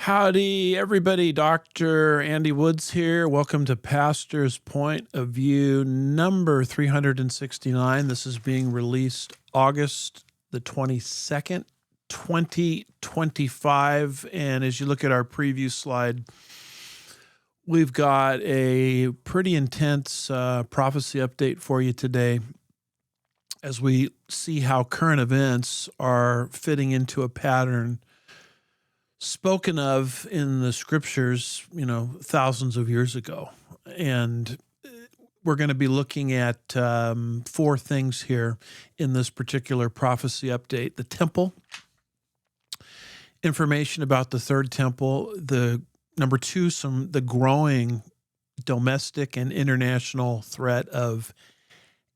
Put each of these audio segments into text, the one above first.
Howdy, everybody. Dr. Andy Woods here. Welcome to Pastor's Point of View number 369. This is being released August the 22nd, 2025. And as you look at our preview slide, we've got a pretty intense prophecy update for you today as we see how current events are fitting into a pattern spoken of in the scriptures, thousands of years ago. And we're going to be looking at four things here in this particular prophecy update: the temple, information about the third temple, the number two, the growing domestic and international threat of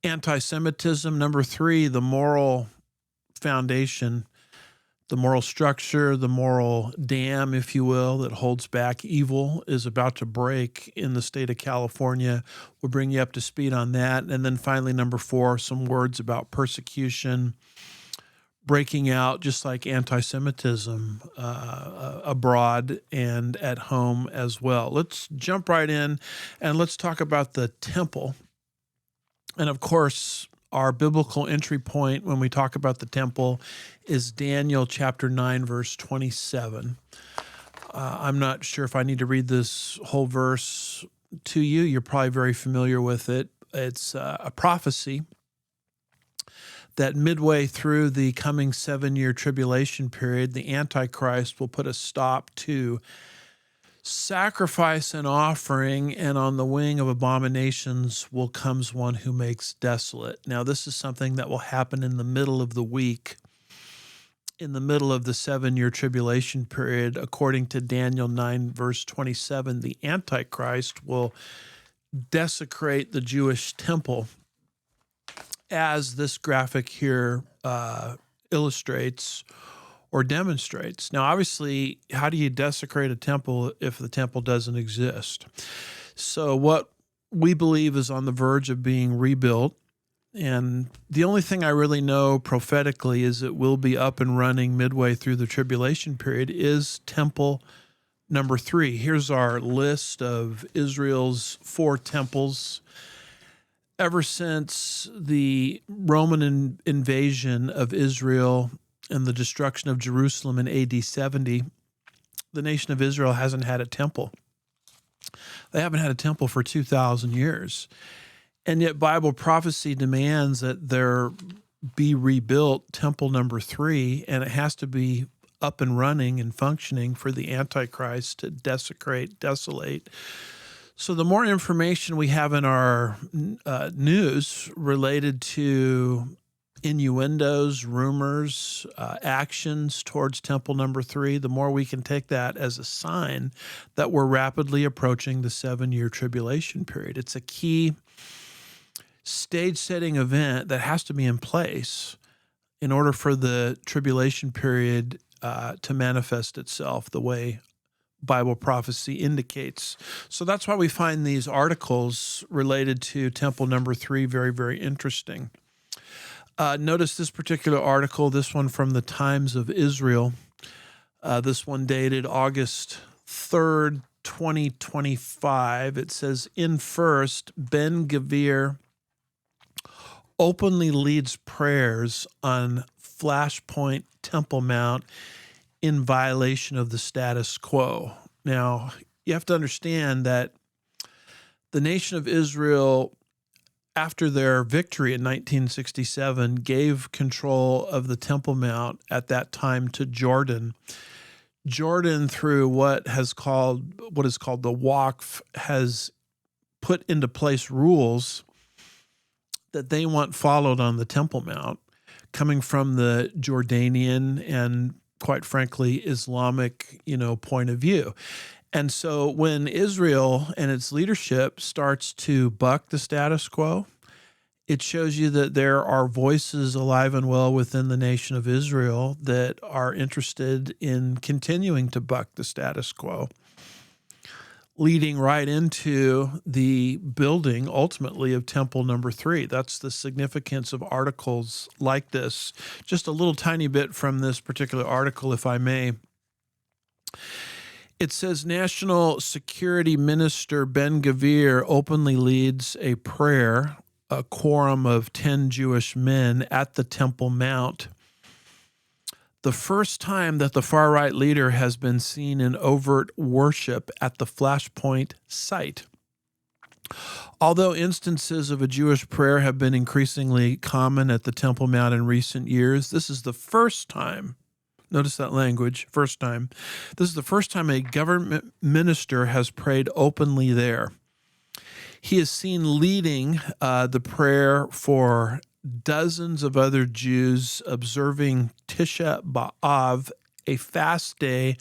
anti-Semitism. Number three, the moral foundation, the moral structure, the moral dam, if you will, that holds back evil is about to break in the state of California. We'll bring you up to speed on that. And then finally, number four, some words about persecution breaking out, just like anti-Semitism abroad and at home as well. Let's jump right in and let's talk about the temple. And of course, our biblical entry point when we talk about the temple is Daniel chapter 9, verse 27. I'm not sure if I need to read this whole verse to you. You're probably very familiar with it. It's a prophecy that midway through the coming 7-year tribulation period, the Antichrist will put a stop to sacrifice and offering, and on the wing of abominations will comes one who makes desolate. Now, this is something that will happen in the middle of the week, in the middle of the 7-year tribulation period. According to Daniel 9, verse 27, the Antichrist will desecrate the Jewish temple, as this graphic here illustrates or demonstrates. Now, obviously, how do you desecrate a temple if the temple doesn't exist? So what we believe is on the verge of being rebuilt, and the only thing I really know prophetically is it will be up and running midway through the tribulation period, is temple number 3. Here's our list of Israel's 4 temples. Ever since the Roman invasion of Israel and the destruction of Jerusalem in AD 70, the nation of Israel hasn't had a temple. They haven't had a temple for 2,000 years. And yet Bible prophecy demands that there be rebuilt temple number 3, and it has to be up and running and functioning for the Antichrist to desolate. So the more information we have in our news related to innuendos, rumors, actions towards temple number 3, the more we can take that as a sign that we're rapidly approaching the 7-year tribulation period. It's a key stage-setting event that has to be in place in order for the tribulation period to manifest itself the way Bible prophecy indicates. So that's why we find these articles related to temple number 3 very, very interesting. Notice this particular article, this one from the Times of Israel, this one dated August 3rd, 2025. It says, in first, Ben-Gvir openly leads prayers on Flashpoint Temple Mount in violation of the status quo. Now, you have to understand that the nation of Israel, after their victory in 1967, gave control of the Temple Mount at that time to Jordan. Jordan, through what is called the Waqf, has put into place rules that they want followed on the Temple Mount, coming from the Jordanian and, quite frankly, Islamic, point of view. And so when Israel and its leadership starts to buck the status quo, it shows you that there are voices alive and well within the nation of Israel that are interested in continuing to buck the status quo, leading right into the building, ultimately, of temple number 3. That's the significance of articles like this. Just a little tiny bit from this particular article, if I may. It says National Security Minister Ben-Gvir openly leads a prayer, a quorum of 10 Jewish men at the Temple Mount. The first time that the far-right leader has been seen in overt worship at the Flashpoint site. Although instances of a Jewish prayer have been increasingly common at the Temple Mount in recent years, this is the first time. Notice that language, first time. This is the first time a government minister has prayed openly there. He is seen leading the prayer for dozens of other Jews observing Tisha B'Av, a fast day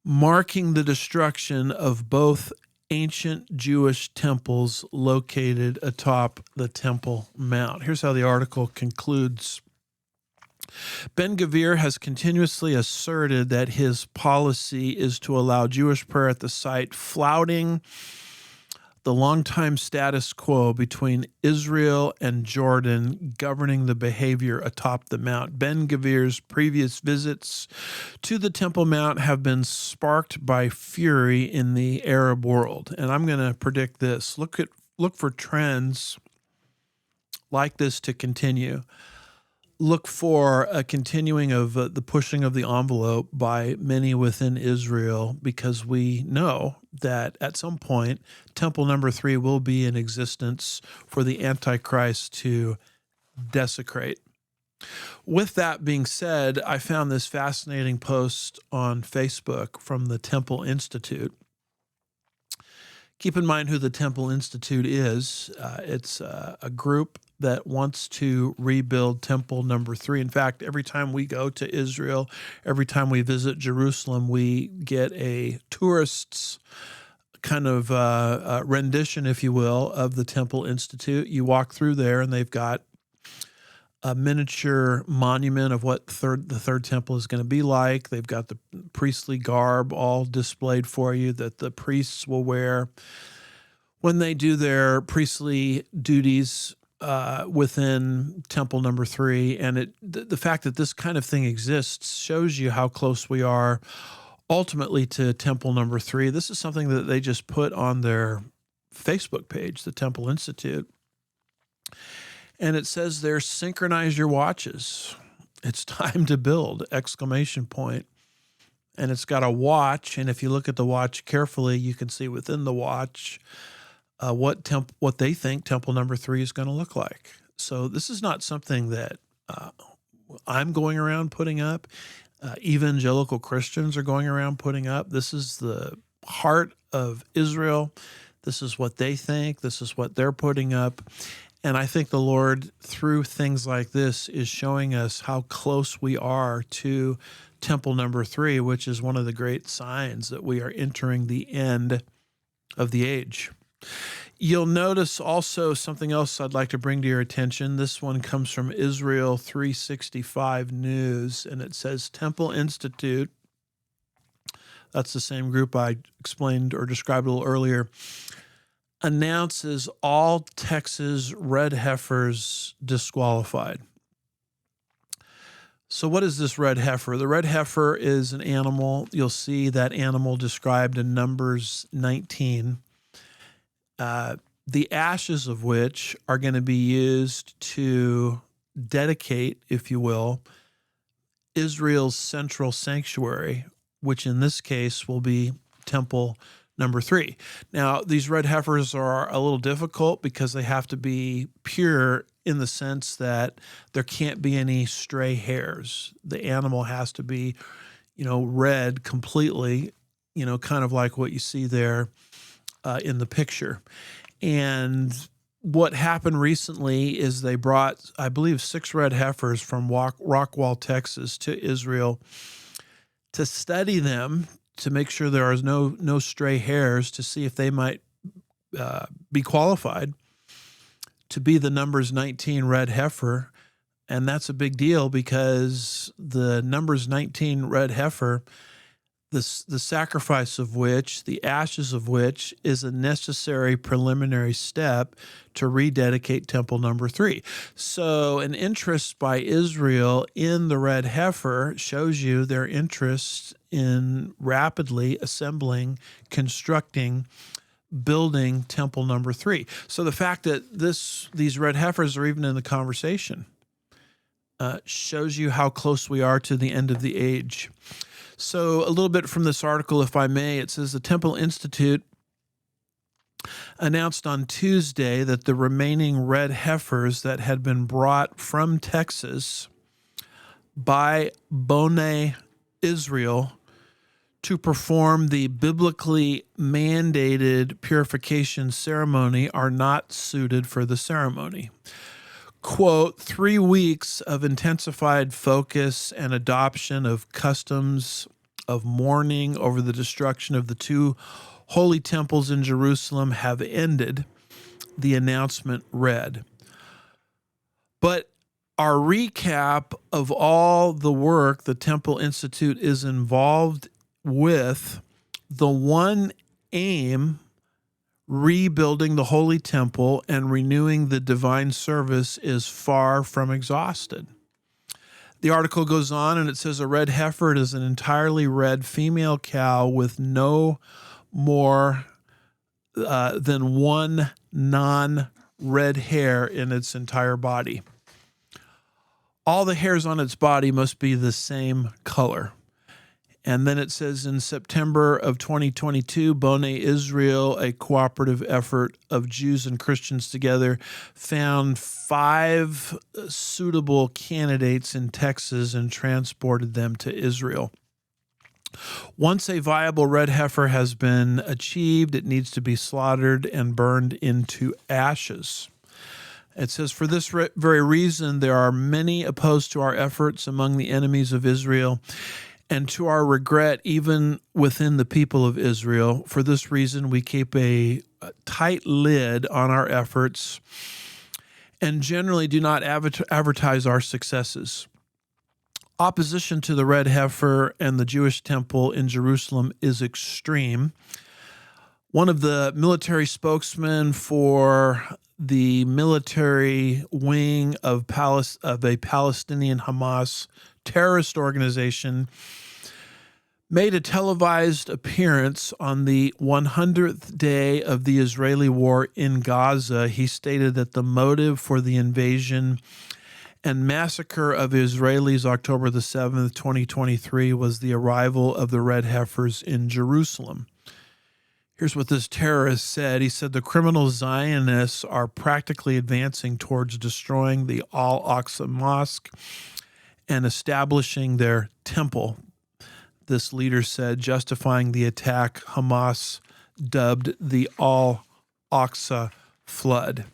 marking the destruction of both ancient Jewish temples located atop the Temple Mount. Here's how the article concludes. Ben-Gvir has continuously asserted that his policy is to allow Jewish prayer at the site, flouting the longtime status quo between Israel and Jordan governing the behavior atop the mount. Ben-Gvir's previous visits to the Temple Mount have been sparked by fury in the Arab world. And I'm going to predict this. Look for trends like this to continue. Look for a continuing of the pushing of the envelope by many within Israel, because we know that at some point, temple number 3 will be in existence for the Antichrist to desecrate. With that being said, I found this fascinating post on Facebook from the Temple Institute. Keep in mind who the Temple Institute is. It's a group that wants to rebuild temple number 3. In fact, every time we go to Israel, every time we visit Jerusalem, we get a tourist's kind of rendition, if you will, of the Temple Institute. You walk through there and they've got a miniature monument of what the third temple is going to be like. They've got the priestly garb all displayed for you that the priests will wear when they do their priestly duties within temple number 3. And the fact that this kind of thing exists shows you how close we are ultimately to temple number 3. This is something that they just put on their Facebook page, the Temple Institute. And it says there, synchronize your watches. It's time to build, ! And it's got a watch. And if you look at the watch carefully, you can see within the watch what they think temple number 3 is going to look like. So this is not something that I'm going around putting up. Evangelical Christians are going around putting up. This is the heart of Israel. This is what they think. This is what they're putting up. And I think the Lord, through things like this, is showing us how close we are to temple number 3, which is one of the great signs that we are entering the end of the age. You'll notice also something else I'd like to bring to your attention. This one comes from Israel 365 News, and it says Temple Institute, that's the same group I explained or described a little earlier, announces all Texas red heifers disqualified. So what is this red heifer? The red heifer is an animal. You'll see that animal described in Numbers 19. The ashes of which are going to be used to dedicate, if you will, Israel's central sanctuary, which in this case will be temple number 3. Now, these red heifers are a little difficult because they have to be pure in the sense that there can't be any stray hairs. The animal has to be, red completely, kind of like what you see there in the picture. And what happened recently is they brought, I believe, 6 red heifers from Rockwall, Texas to Israel to study them, to make sure there are no stray hairs, to see if they might be qualified to be the Numbers 19 red heifer. And that's a big deal because the Numbers 19 red heifer, the sacrifice of which, the ashes of which, is a necessary preliminary step to rededicate temple number 3. So an interest by Israel in the red heifer shows you their interest in rapidly assembling, constructing, building temple number 3. So the fact that these red heifers are even in the conversation shows you how close we are to the end of the age. So a little bit from this article, if I may, it says the Temple Institute announced on Tuesday that the remaining red heifers that had been brought from Texas by Boneh Israel to perform the biblically mandated purification ceremony are not suited for the ceremony. Quote, 3 weeks of intensified focus and adoption of customs of mourning over the destruction of the 2 holy temples in Jerusalem have ended, the announcement read. But our recap of all the work the Temple Institute is involved with, the one aim, rebuilding the Holy Temple and renewing the divine service, is far from exhausted. The article goes on and it says a red heifer is an entirely red female cow with no more than one non-red hair in its entire body. All the hairs on its body must be the same color. And then it says in September of 2022, Boneh Israel, a cooperative effort of Jews and Christians together, found 5 suitable candidates in Texas and transported them to Israel. Once a viable red heifer has been achieved, it needs to be slaughtered and burned into ashes. It says, for this very reason, there are many opposed to our efforts among the enemies of Israel, and to our regret, even within the people of Israel. For this reason, we keep a tight lid on our efforts and generally do not advertise our successes. Opposition to the red heifer and the Jewish temple in Jerusalem is extreme. One of the military spokesmen for the military wing of a Palestinian Hamas terrorist organization made a televised appearance on the 100th day of the Israeli war in Gaza. He stated that the motive for the invasion and massacre of Israelis October the 7th, 2023, was the arrival of the red heifers in Jerusalem. Here's what this terrorist said. He said, the criminal Zionists are practically advancing towards destroying the Al-Aqsa Mosque and establishing their temple, this leader said, justifying the attack Hamas dubbed the Al-Aqsa Flood.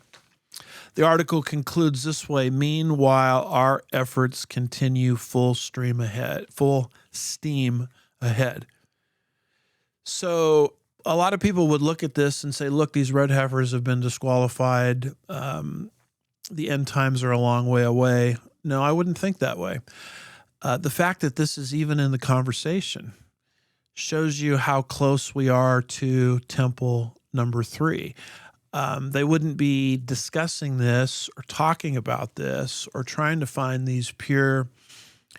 The article concludes this way: meanwhile, our efforts continue full steam ahead. So a lot of people would look at this and say, look, these red heifers have been disqualified. The end times are a long way away. No, I wouldn't think that way. The fact that this is even in the conversation shows you how close we are to temple number 3. They wouldn't be discussing this or talking about this or trying to find these pure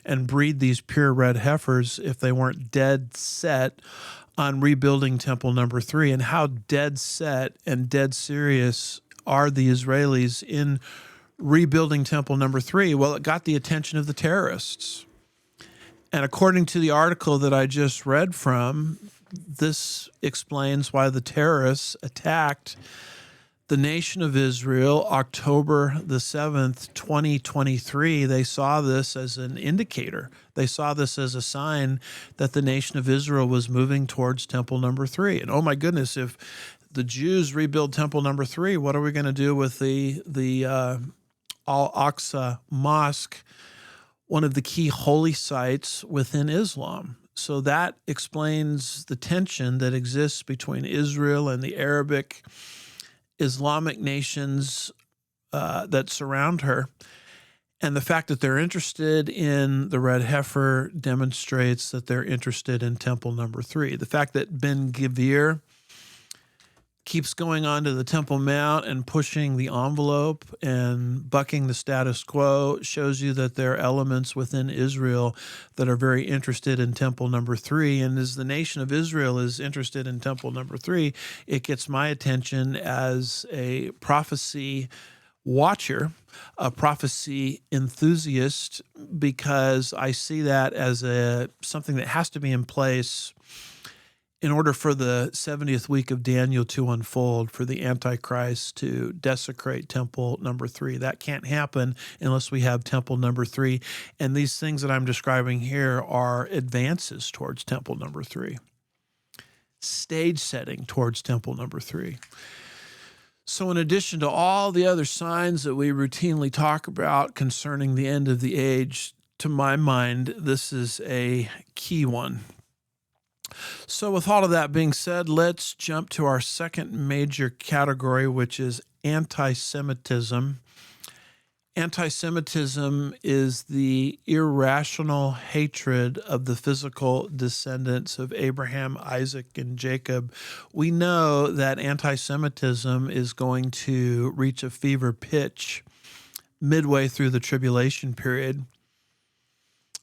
and breed these pure red heifers if they weren't dead set on rebuilding temple number 3. And how dead set and dead serious are the Israelis in rebuilding temple number 3? Well, it got the attention of the terrorists. And according to the article that I just read from, this explains why the terrorists attacked the nation of Israel October the 7th, 2023. They saw this as an indicator. They saw this as a sign that the nation of Israel was moving towards temple number 3. And oh my goodness, if the Jews rebuild temple number 3, what are we going to do with the Al-Aqsa Mosque, one of the key holy sites within Islam? So that explains the tension that exists between Israel and the Arabic Islamic nations that surround her. And the fact that they're interested in the red heifer demonstrates that they're interested in temple number 3. The fact that Ben-Gvir keeps going on to the Temple Mount and pushing the envelope and bucking the status quo, shows you that there are elements within Israel that are very interested in temple number 3. And as the nation of Israel is interested in temple number 3, it gets my attention as a prophecy watcher, a prophecy enthusiast, because I see that as something that has to be in place in order for the 70th week of Daniel to unfold, for the Antichrist to desecrate temple number 3. That can't happen unless we have temple number 3. And these things that I'm describing here are advances towards temple number 3, stage setting towards temple number 3. So in addition to all the other signs that we routinely talk about concerning the end of the age, to my mind, this is a key one. So with all of that being said, let's jump to our second major category, which is anti-Semitism. Anti-Semitism is the irrational hatred of the physical descendants of Abraham, Isaac, and Jacob. We know that anti-Semitism is going to reach a fever pitch midway through the tribulation period.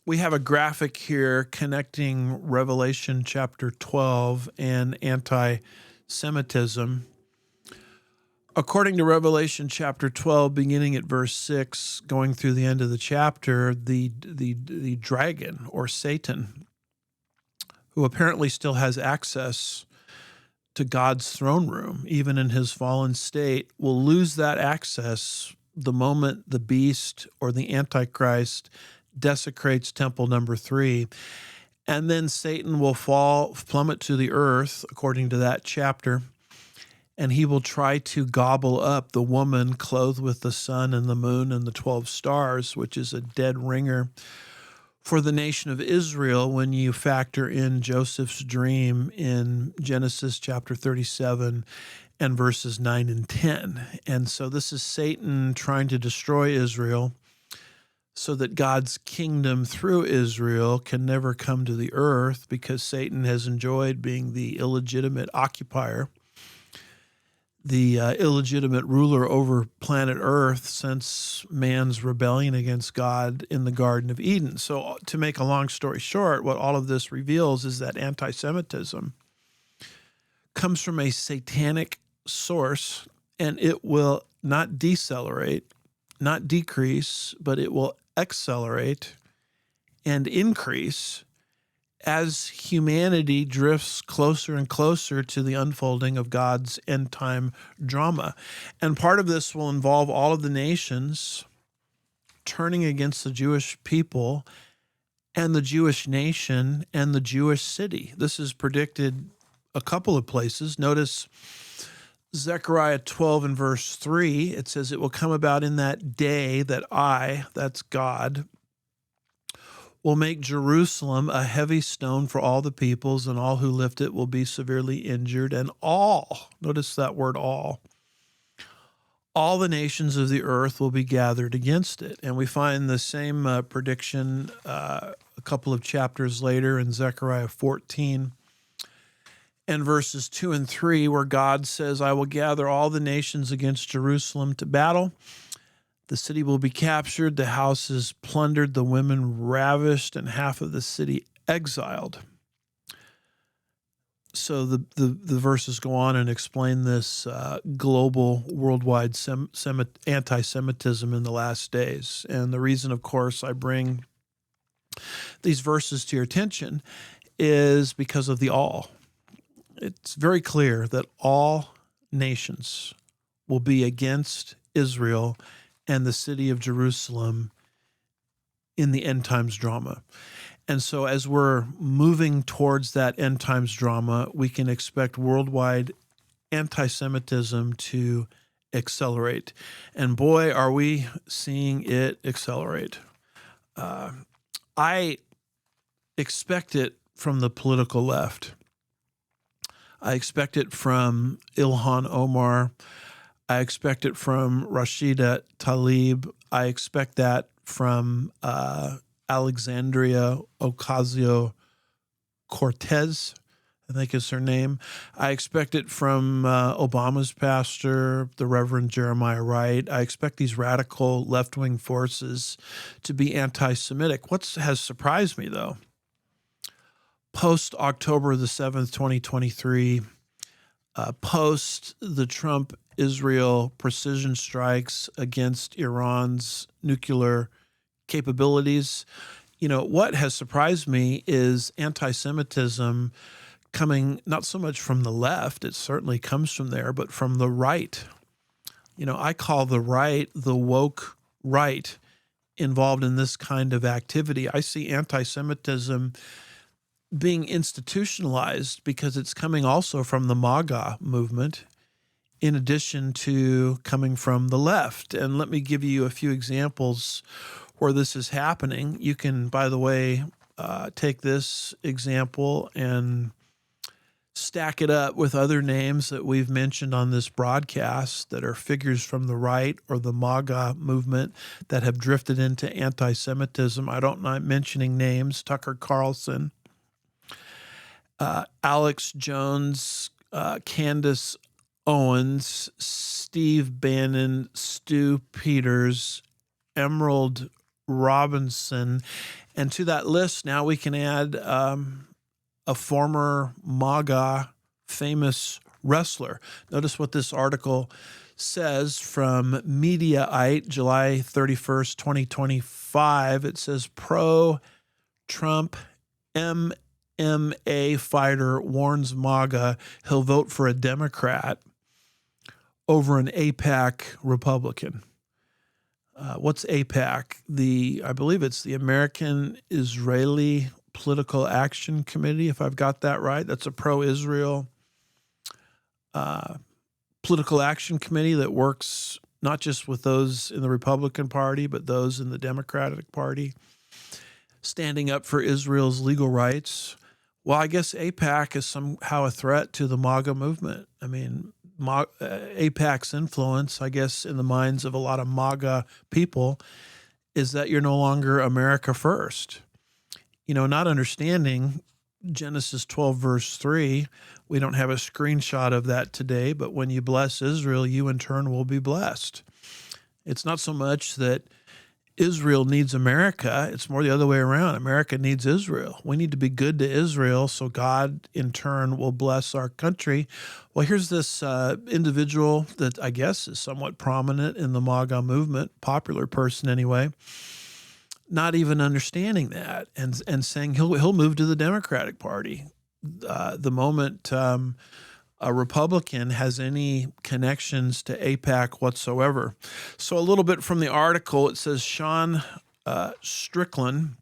We have a graphic here connecting Revelation chapter 12 and anti-Semitism. According to Revelation chapter 12, beginning at verse 6, going through the end of the chapter, the dragon, or Satan, who apparently still has access to God's throne room, even in his fallen state, will lose that access the moment the beast or the Antichrist desecrates temple number 3. And then Satan will plummet to the earth, according to that chapter, and he will try to gobble up the woman clothed with the sun and the moon and the 12 stars, which is a dead ringer for the nation of Israel when you factor in Joseph's dream in Genesis chapter 37 and verses 9 and 10. And so this is Satan trying to destroy Israel so that God's kingdom through Israel can never come to the earth, because Satan has enjoyed being the illegitimate occupier, the illegitimate ruler over planet Earth since man's rebellion against God in the Garden of Eden. So to make a long story short, what all of this reveals is that anti-Semitism comes from a satanic source, and it will not decelerate, not decrease, but it will accelerate and increase as humanity drifts closer and closer to the unfolding of God's end-time drama. And part of this will involve all of the nations turning against the Jewish people and the Jewish nation and the Jewish city. This is predicted a couple of places. Notice Zechariah 12 and verse 3, it says, "It will come about in that day that I," that's God, "will make Jerusalem a heavy stone for all the peoples, and all who lift it will be severely injured, and all," notice that word all the nations of the earth will be gathered against it. And we find the same prediction a couple of chapters later in Zechariah 14 and verses 2 and 3, where God says, "I will gather all the nations against Jerusalem to battle. The city will be captured, the houses plundered, the women ravished, and half of the city exiled." So the verses go on and explain this global, worldwide anti-Semitism in the last days. And the reason, of course, I bring these verses to your attention is because of the all. It's very clear that all nations will be against Israel and the city of Jerusalem in the end times drama. And so as we're moving towards that end times drama, we can expect worldwide anti-Semitism to accelerate. And boy, are we seeing it accelerate. I expect it from the political left. I expect it from Ilhan Omar. I expect it from Rashida Tlaib. I expect that from Alexandria Ocasio-Cortez, I think is her name. I expect it from Obama's pastor, the Reverend Jeremiah Wright. I expect these radical left-wing forces to be anti-Semitic. What has surprised me, though, post-October the 7th, 2023, post the Trump-Israel precision strikes against Iran's nuclear capabilities, what has surprised me is anti-Semitism coming not so much from the left, it certainly comes from there, but from the right. I call the right the woke right involved in this kind of activity. I see anti-Semitism being institutionalized because it's coming also from the MAGA movement, in addition to coming from the left. And let me give you a few examples where this is happening. You can, by the way, take this example and stack it up with other names that we've mentioned on this broadcast that are figures from the right or the MAGA movement that have drifted into anti-Semitism. I don't mind mentioning names: Tucker Carlson, Alex Jones, Candace Owens, Steve Bannon, Stu Peters, Emerald Robinson. And to that list, now we can add a former MAGA famous wrestler. Notice what this article says from Mediaite, July 31st, 2025. It says, pro-Trump MMA fighter warns MAGA he'll vote for a Democrat over an AIPAC Republican. What's AIPAC? I believe it's the American Israeli Political Action Committee, if I've got that right. That's a pro-Israel political action committee that works not just with those in the Republican Party, but those in the Democratic Party, standing up for Israel's legal rights. Well, I guess AIPAC is somehow a threat to the MAGA movement. I mean, AIPAC's influence, I guess, in the minds of a lot of MAGA people is that you're no longer America first. Not understanding Genesis 12, verse 3, we don't have a screenshot of that today, but when you bless Israel, you in turn will be blessed. It's not so much that Israel needs America, it's more the other way around. America needs Israel. We need to be good to Israel so God in turn will bless our country. Well, here's this individual that I guess is somewhat prominent in the MAGA movement, popular person anyway, not even understanding that and saying he'll move to the Democratic Party the moment a Republican has any connections to AIPAC whatsoever. So a little bit from the article, it says Sean Strickland,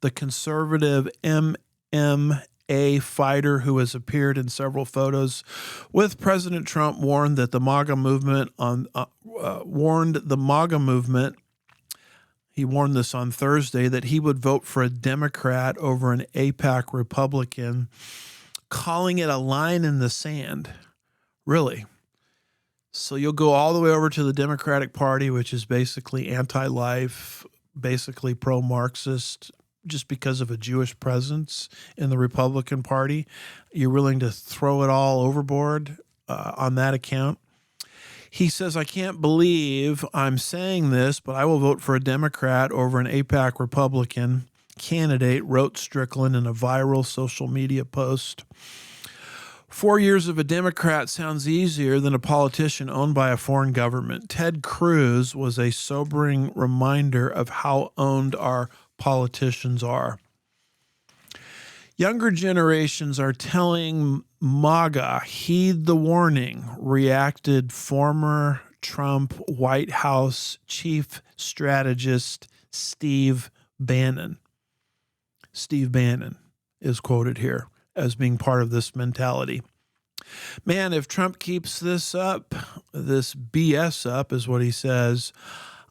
the conservative MMA fighter who has appeared in several photos with President Trump, warned the MAGA movement. He warned this on Thursday that he would vote for a Democrat over an AIPAC Republican, calling it a line in the sand. Really? So you'll go all the way over to the Democratic Party, which is basically anti-life, basically pro-Marxist, just because of a Jewish presence in the Republican Party. You're willing to throw it all overboard on that account. He says, I can't believe I'm saying this, but I will vote for a Democrat over an AIPAC Republican candidate, wrote Strickland in a viral social media post. 4 years of a Democrat sounds easier than a politician owned by a foreign government. Ted Cruz was a sobering reminder of how owned our politicians are. Younger generations are telling MAGA, heed the warning, reacted former Trump White House chief strategist Steve Bannon. Steve Bannon is quoted here as being part of this mentality. Man, if Trump keeps this up, this BS up is what he says,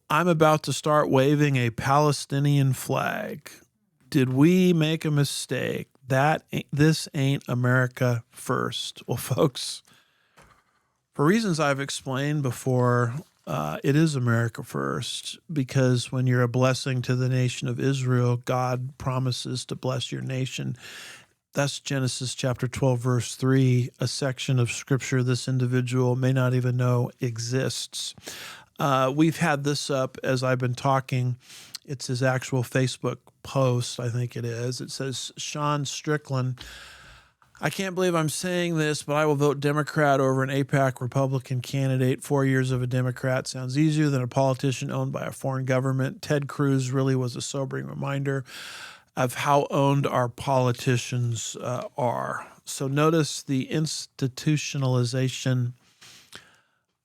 I'm about to start waving a Palestinian flag. Did we make a mistake? This ain't America first. Well, folks, for reasons I've explained before, it is America first, because when you're a blessing to the nation of Israel, God promises to bless your nation. That's Genesis chapter 12, verse 3, a section of scripture this individual may not even know exists. We've had this up as I've been talking. It's his actual Facebook post, I think it is. It says, Sean Strickland, I can't believe I'm saying this, but I will vote Democrat over an AIPAC Republican candidate. 4 years of a Democrat sounds easier than a politician owned by a foreign government. Ted Cruz really was a sobering reminder of how owned our politicians are. So notice the institutionalization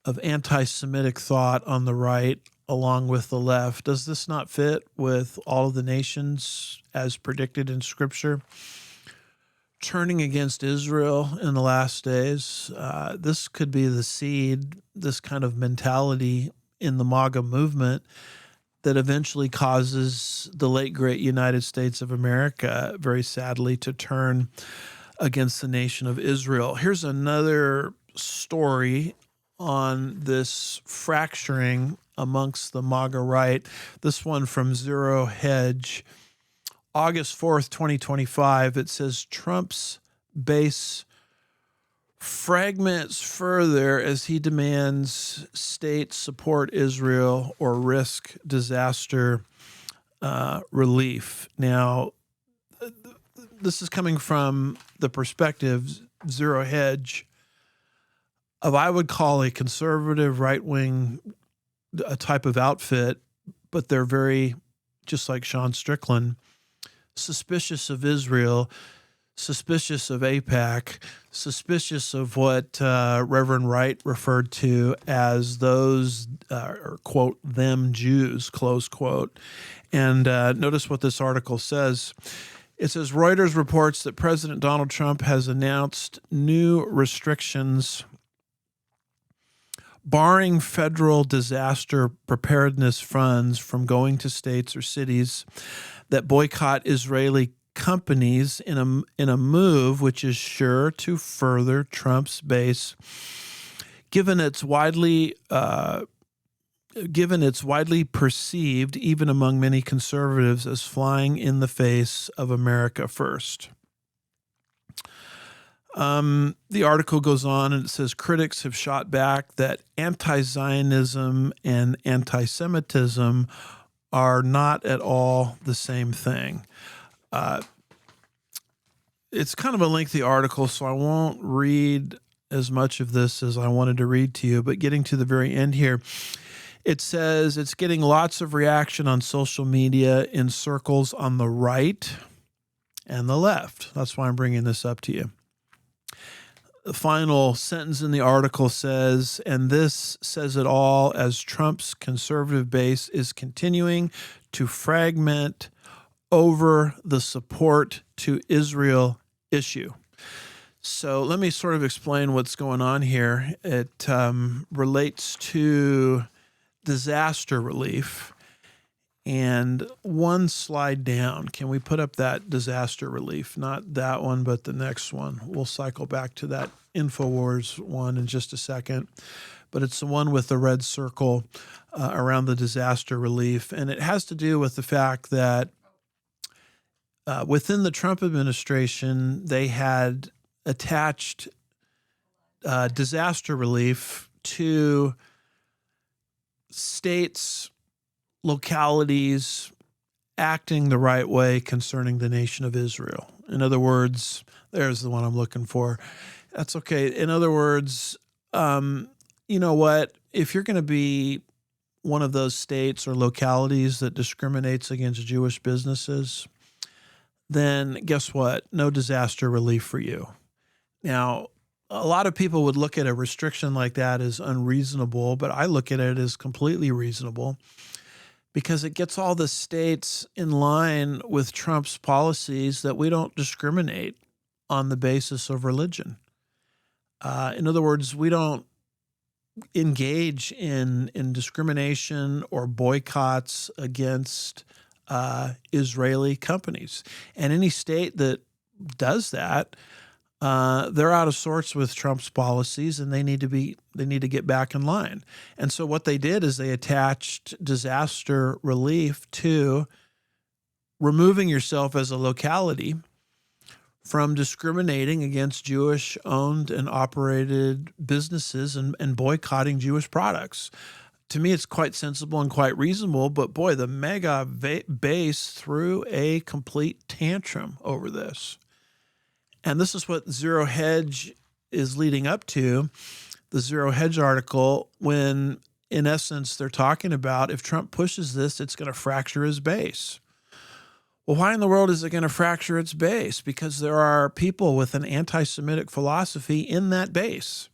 of anti-Semitic thought on the right along with the left. Does this not fit with all of the nations as predicted in Scripture? Turning against Israel in the last days, this could be the seed, this kind of mentality in the MAGA movement that eventually causes the late, great United States of America, very sadly, to turn against the nation of Israel. Here's another story on this fracturing amongst the MAGA right. This one from Zero Hedge. August 4th, 2025, it says Trump's base fragments further as he demands states support Israel or risk disaster relief. Now, this is coming from the perspective, Zero Hedge, of I would call a conservative right-wing a type of outfit, but they're very, just like Sean Strickland, suspicious of Israel, suspicious of AIPAC, suspicious of what Reverend Wright referred to as those, or quote, them Jews, close quote. And notice what this article says. It says, Reuters reports that President Donald Trump has announced new restrictions barring federal disaster preparedness funds from going to states or cities that boycott Israeli companies in a move which is sure to further Trump's base, given it's widely perceived, even among many conservatives, as flying in the face of America first. The article goes on and it says critics have shot back that anti-Zionism and anti-Semitism are not at all the same thing. It's kind of a lengthy article, so I won't read as much of this as I wanted to read to you, but getting to the very end here, it says it's getting lots of reaction on social media in circles on the right and the left. That's why I'm bringing this up to you. The final sentence in the article says, and this says it all as Trump's conservative base is continuing to fragment over the support to Israel issue. So let me sort of explain what's going on here. It relates to disaster relief. And one slide down, can we put up that disaster relief? Not that one, but the next one. We'll cycle back to that InfoWars one in just a second. But it's the one with the red circle around the disaster relief. And it has to do with the fact that within the Trump administration, they had attached disaster relief to states, localities acting the right way concerning the nation of Israel. In other words, there's the one I'm looking for. That's okay. In other words, you know what? If you're going to be one of those states or localities that discriminates against Jewish businesses, then guess what? No disaster relief for you. Now, a lot of people would look at a restriction like that as unreasonable, but I look at it as completely reasonable because it gets all the states in line with Trump's policies that we don't discriminate on the basis of religion. In other words, we don't engage in discrimination or boycotts against Israeli companies. And any state that does that, they're out of sorts with Trump's policies, and they need to get back in line. And so what they did is they attached disaster relief to removing yourself as a locality from discriminating against Jewish-owned and operated businesses and boycotting Jewish products. To me, it's quite sensible and quite reasonable, but boy, the mega base threw a complete tantrum over this. And this is what Zero Hedge is leading up to, the Zero Hedge article, when in essence they're talking about if Trump pushes this, it's going to fracture his base. Well, why in the world is it going to fracture its base? Because there are people with an anti-Semitic philosophy in that base,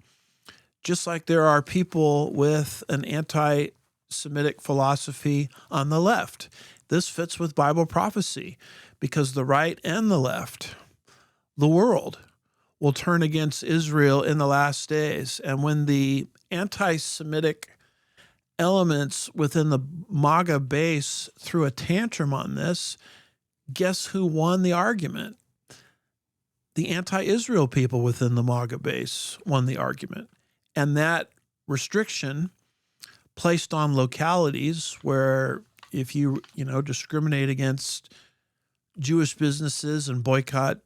just like there are people with an anti-Semitic philosophy on the left. This fits with Bible prophecy because the right and the left, the world, will turn against Israel in the last days. And when the anti-Semitic elements within the MAGA base threw a tantrum on this, guess who won the argument? The anti-Israel people within the MAGA base won the argument. And that restriction placed on localities where if you discriminate against Jewish businesses and boycott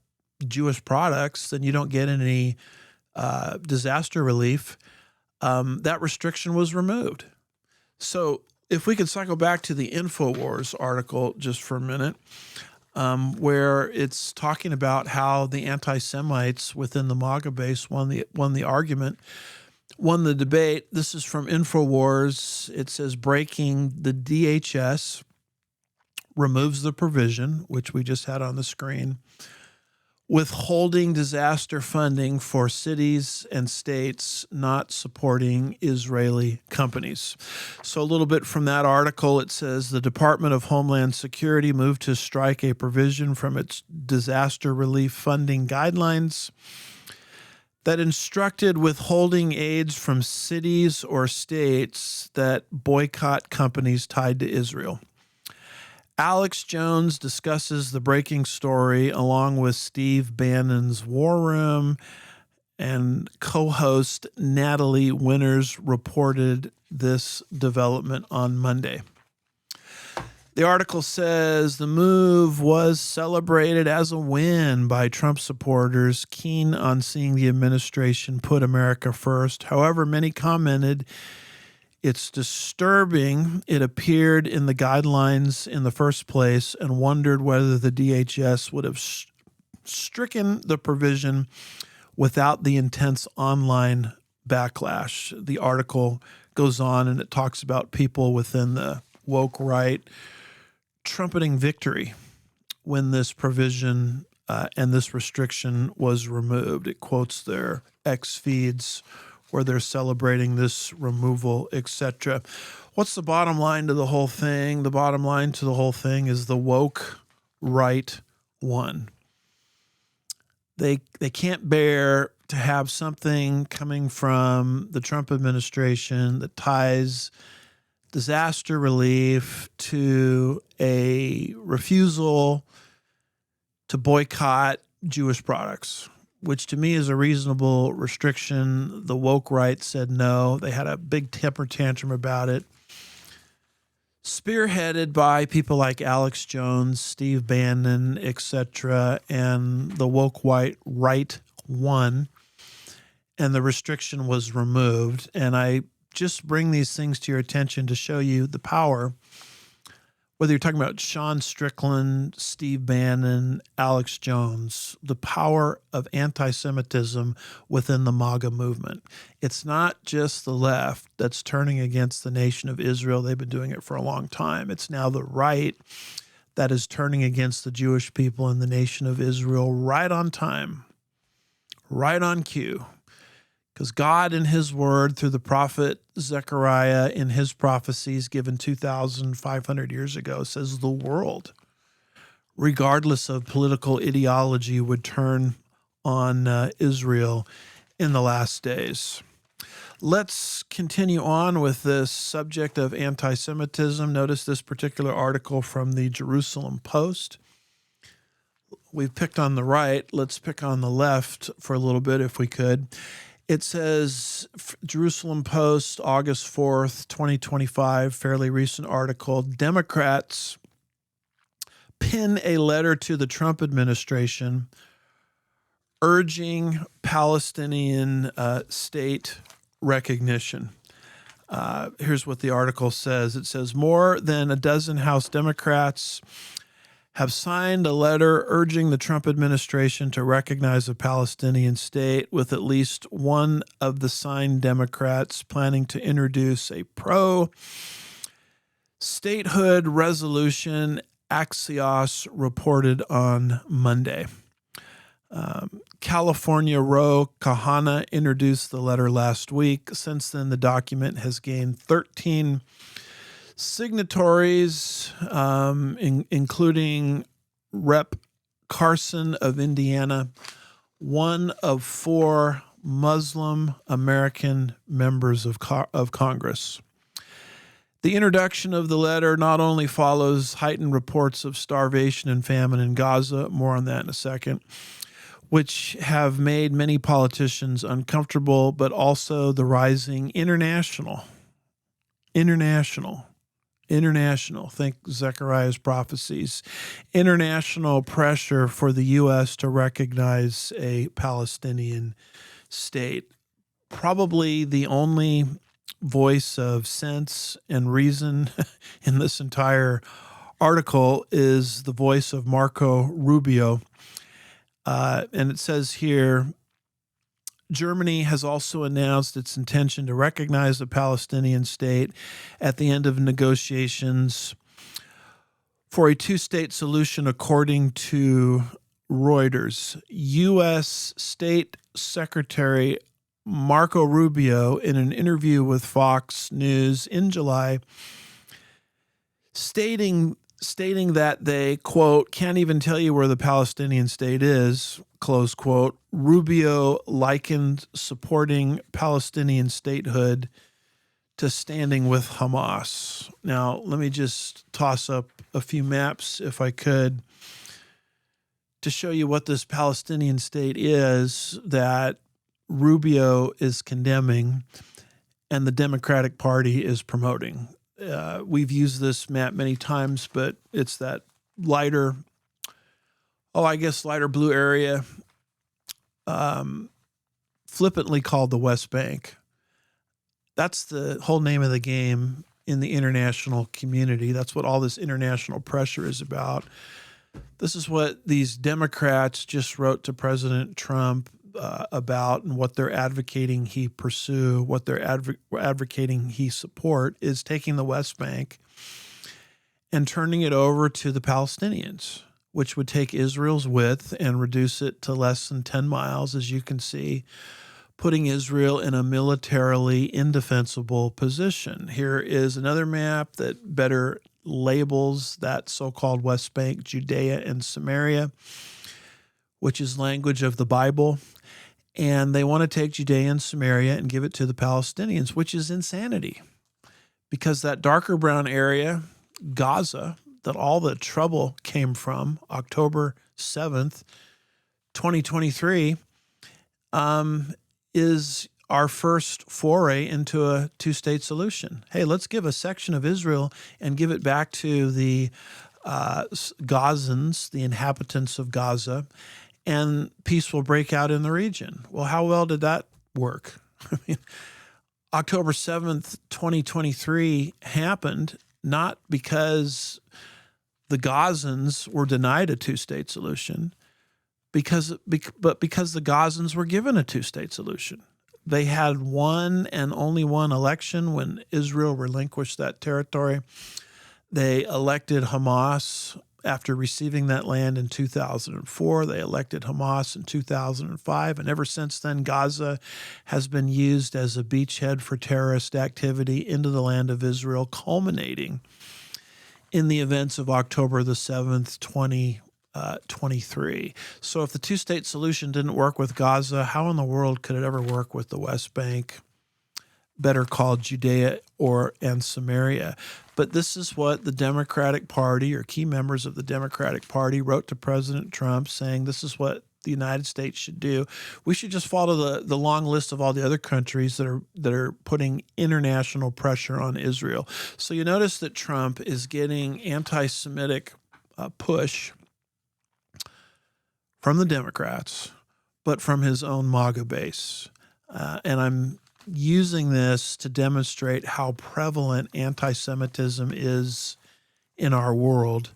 Jewish products, then you don't get any disaster relief. That restriction was removed. So if we could cycle back to the InfoWars article just for a minute, where it's talking about how the anti-Semites within the MAGA base won the argument, won the debate. This is from InfoWars. It says, breaking, the DHS removes the provision, which we just had on the screen, withholding disaster funding for cities and states not supporting Israeli companies. So a little bit from that article, it says the Department of Homeland Security moved to strike a provision from its disaster relief funding guidelines that instructed withholding aids from cities or states that boycott companies tied to Israel. Alex Jones discusses the breaking story along with Steve Bannon's War Room, and co-host Natalie Winters reported this development on Monday. The article says the move was celebrated as a win by Trump supporters keen on seeing the administration put America first. However, many commented it's disturbing it appeared in the guidelines in the first place and wondered whether the DHS would have stricken the provision without the intense online backlash. The article goes on and it talks about people within the woke right trumpeting victory when this provision and this restriction was removed. It quotes their X feeds where they're celebrating this removal, etc. What's the bottom line to the whole thing? The bottom line to the whole thing is the woke right won. They can't bear to have something coming from the Trump administration that ties disaster relief to a refusal to boycott Jewish products, which to me is a reasonable restriction. The woke right said no. They had a big temper tantrum about it, spearheaded by people like Alex Jones, Steve Bannon, etc., and the woke white right won, and the restriction was removed. And I just bring these things to your attention to show you the power, whether you're talking about Sean Strickland, Steve Bannon, Alex Jones, the power of anti-Semitism within the MAGA movement. It's not just the left that's turning against the nation of Israel. They've been doing it for a long time. It's now the right that is turning against the Jewish people in the nation of Israel right on time, right on cue. Because God in his word through the prophet Zechariah in his prophecies given 2,500 years ago says the world, regardless of political ideology, would turn on Israel in the last days. Let's continue on with this subject of anti-Semitism. Notice this particular article from the Jerusalem Post. We've picked on the right. Let's pick on the left for a little bit if we could. It says, Jerusalem Post, August 4th, 2025, fairly recent article, Democrats pin a letter to the Trump administration urging Palestinian state recognition. Here's what the article says. It says more than a dozen House Democrats have signed a letter urging the Trump administration to recognize a Palestinian state, with at least one of the signed Democrats planning to introduce a pro-statehood resolution, Axios reported on Monday. California Ro Kahana introduced the letter last week. Since then, the document has gained 13 signatories, including Rep. Carson of Indiana, one of 4 Muslim American members of Congress. The introduction of the letter not only follows heightened reports of starvation and famine in Gaza, more on that in a second, which have made many politicians uncomfortable, but also the rising international, think Zechariah's prophecies, international pressure for the U.S. to recognize a Palestinian state. Probably the only voice of sense and reason in this entire article is the voice of Marco Rubio. And it says here, Germany has also announced its intention to recognize the Palestinian state at the end of negotiations for a 2-state solution, according to Reuters. U.S. State Secretary Marco Rubio, in an interview with Fox News in July, stating that they, quote, can't even tell you where the Palestinian state is, close quote. Rubio likened supporting Palestinian statehood to standing with Hamas. Now, let me just toss up a few maps, if I could, to show you what this Palestinian state is that Rubio is condemning and the Democratic Party is promoting. We've used this map many times, but it's that lighter blue area, flippantly called the West Bank. That's the whole name of the game in the international community. That's what all this international pressure is about. This is what these Democrats just wrote to President Trump about, and what they're advocating he pursue, what they're advocating he support, is taking the West Bank and turning it over to the Palestinians, which would take Israel's width and reduce it to less than 10 miles, as you can see, putting Israel in a militarily indefensible position. Here is another map that better labels that so-called West Bank, Judea and Samaria, which is language of the Bible. And they want to take Judea and Samaria and give it to the Palestinians, which is insanity, because that darker brown area, Gaza, that all the trouble came from, October 7th, 2023, is our first foray into a 2-state solution. Hey, let's give a section of Israel and give it back to the Gazans, the inhabitants of Gaza, and peace will break out in the region. Well, how well did that work? I mean, October 7th, 2023 happened not because the Gazans were denied a 2-state solution, but because the Gazans were given a 2-state solution. They had one and only one election when Israel relinquished that territory. They elected Hamas after receiving that land in 2004. They elected Hamas in 2005, and ever since then, Gaza has been used as a beachhead for terrorist activity into the land of Israel, culminating in the events of October the 7th, 2023. So if the 2-state solution didn't work with Gaza, how in the world could it ever work with the West Bank, better called Judea and Samaria? But this is what the Democratic Party, or key members of the Democratic Party, wrote to President Trump, saying this is what the United States should do. We should just follow the long list of all the other countries that are putting international pressure on Israel. So you notice that Trump is getting anti-Semitic push from the Democrats, but from his own MAGA base. And I'm using this to demonstrate how prevalent anti-Semitism is in our world,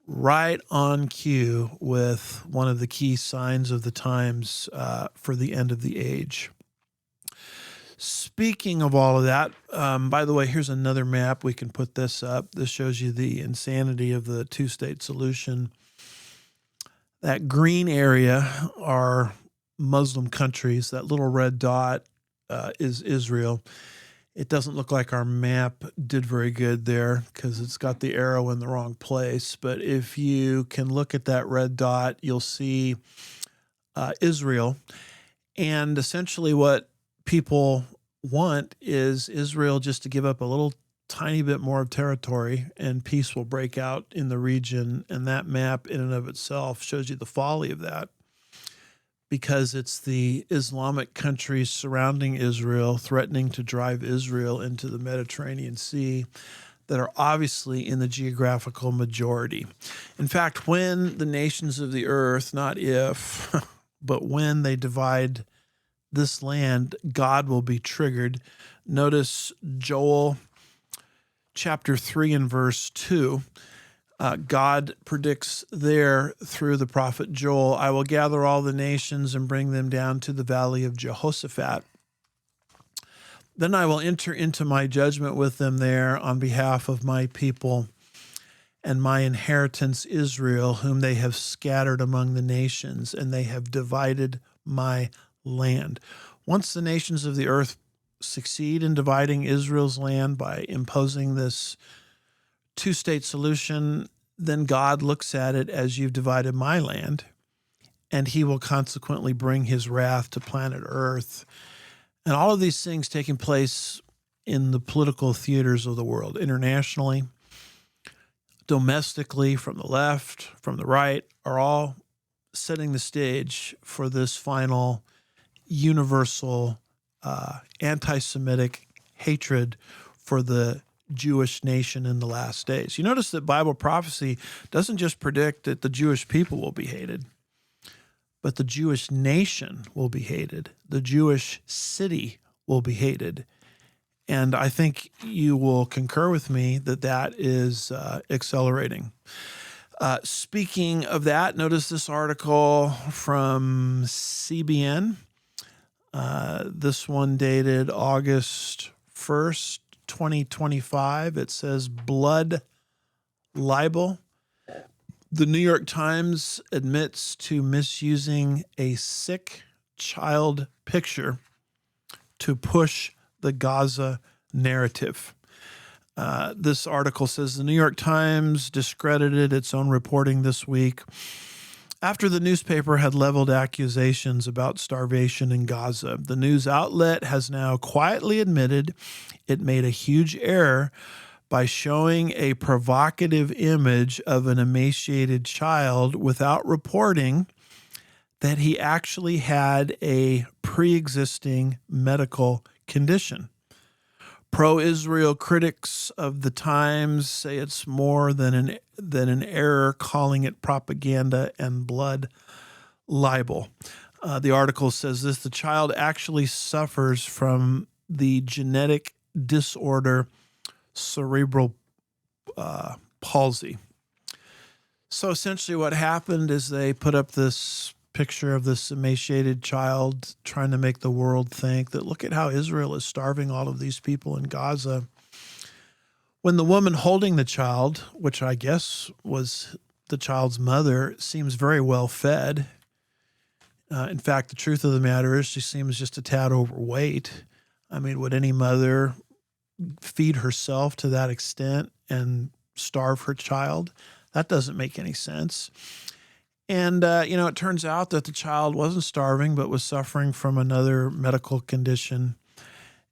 right on cue with one of the key signs of the times for the end of the age. Speaking of all of that, by the way, here's another map. We can put this up. This shows you the insanity of the two-state solution. That green area are Muslim countries. That little red dot is Israel. It doesn't look like our map did very good there because it's got the arrow in the wrong place. But if you can look at that red dot, you'll see Israel. And essentially what people want is Israel just to give up a little tiny bit more of territory and peace will break out in the region. And that map in and of itself shows you the folly of that, because it's the Islamic countries surrounding Israel threatening to drive Israel into the Mediterranean Sea that are obviously in the geographical majority. In fact, when the nations of the earth, not if, but when they divide this land, God will be triggered. Notice Joel chapter 3 and verse 2. God predicts there through the prophet Joel, I will gather all the nations and bring them down to the valley of Jehoshaphat. Then I will enter into my judgment with them there on behalf of my people and my inheritance Israel, whom they have scattered among the nations, and they have divided my land. Once the nations of the earth succeed in dividing Israel's land by imposing this two-state solution, then God looks at it as you've divided my land, and he will consequently bring his wrath to planet Earth. And all of these things taking place in the political theaters of the world, internationally, domestically, from the left, from the right, are all setting the stage for this final universal anti-Semitic hatred for the Jewish nation in the last days. You notice that Bible prophecy doesn't just predict that the Jewish people will be hated, but the Jewish nation will be hated. The Jewish city will be hated. And I think you will concur with me that that is accelerating. Speaking of that, notice this article from CBN. This one dated August 1st, 2025. It says blood libel. The New York Times admits to misusing a sick child picture to push the Gaza narrative. This article says the New York Times discredited its own reporting this week after the newspaper had leveled accusations about starvation in Gaza. The news outlet has now quietly admitted it made a huge error by showing a provocative image of an emaciated child without reporting that he actually had a pre-existing medical condition. Pro-Israel critics of the Times say it's more than an error, calling it propaganda and blood libel. The article says this: the child actually suffers from the genetic disorder cerebral palsy. So essentially what happened is they put up this picture of this emaciated child trying to make the world think that look at how Israel is starving all of these people in Gaza. When the woman holding the child, which I guess was the child's mother, seems very well fed. In fact, the truth of the matter is she seems just a tad overweight. I mean, would any mother feed herself to that extent and starve her child? That doesn't make any sense. And, it turns out that the child wasn't starving, but was suffering from another medical condition.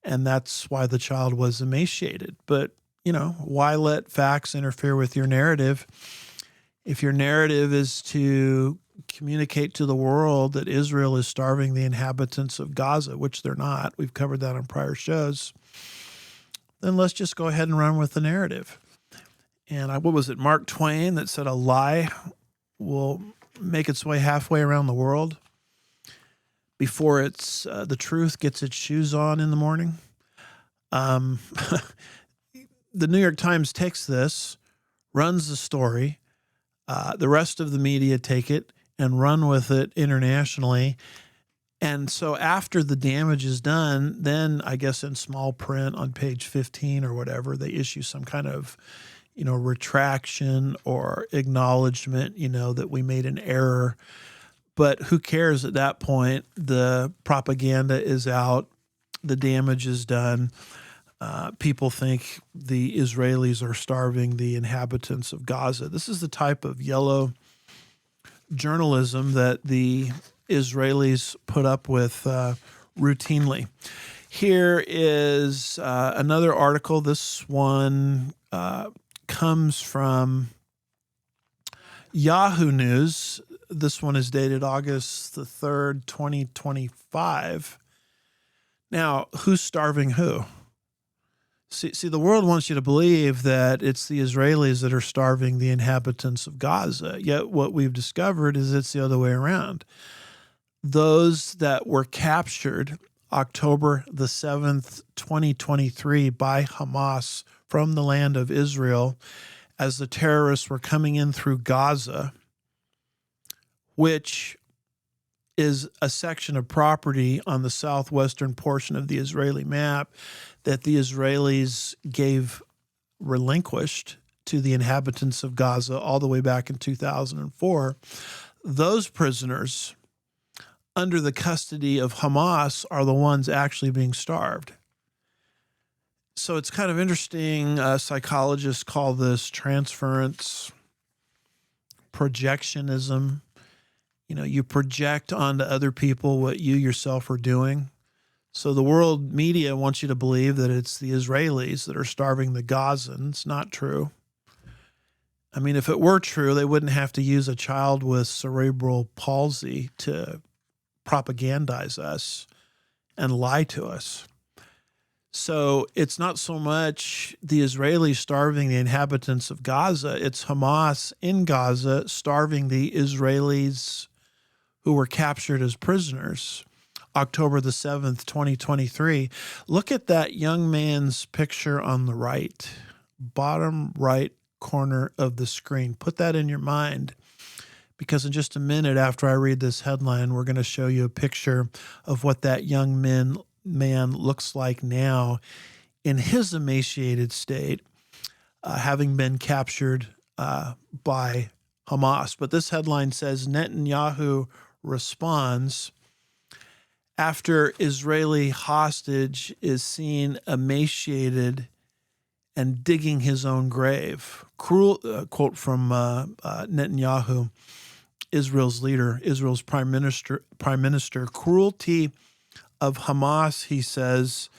And that's why the child was emaciated. But, why let facts interfere with your narrative? If your narrative is to communicate to the world that Israel is starving the inhabitants of Gaza, which they're not, we've covered that on prior shows, then let's just go ahead and run with the narrative. And what was it, Mark Twain, that said a lie will make its way halfway around the world? before the truth gets its shoes on in the morning. The New York Times takes this, runs the story. The rest of the media take it and run with it internationally. And so after the damage is done, then I guess in small print on page 15 or whatever, they issue some kind of, retraction or acknowledgement, that we made an error. But who cares at that point? The propaganda is out. The damage is done. People think the Israelis are starving the inhabitants of Gaza. This is the type of yellow journalism that the Israelis put up with routinely. Here is another article. This one comes from Yahoo News. This one is dated August the 3rd, 2025. Now, who's starving who? See, the world wants you to believe that it's the Israelis that are starving the inhabitants of Gaza. Yet what we've discovered is it's the other way around. Those that were captured October the 7th, 2023 by Hamas from the land of Israel as the terrorists were coming in through Gaza, which is a section of property on the southwestern portion of the Israeli map that the Israelis relinquished to the inhabitants of Gaza all the way back in 2004. Those prisoners under the custody of Hamas are the ones actually being starved. So it's kind of interesting. Psychologists call this transference projectionism. You project onto other people what you yourself are doing. So the world media wants you to believe that it's the Israelis that are starving the Gazans. Not true. I mean, if it were true, they wouldn't have to use a child with cerebral palsy to propagandize us and lie to us. So it's not so much the Israelis starving the inhabitants of Gaza, it's Hamas in Gaza starving the Israelis who were captured as prisoners October the 7th, 2023. Look at that young man's picture on the right, bottom right corner of the screen. Put that in your mind, because in just a minute after I read this headline, we're going to show you a picture of what that young man looks like now in his emaciated state, having been captured by Hamas. But this headline says Netanyahu responds after Israeli hostage is seen emaciated and digging his own grave. Cruel quote from Netanyahu, Israel's leader, Israel's prime minister. Cruelty of Hamas, he says,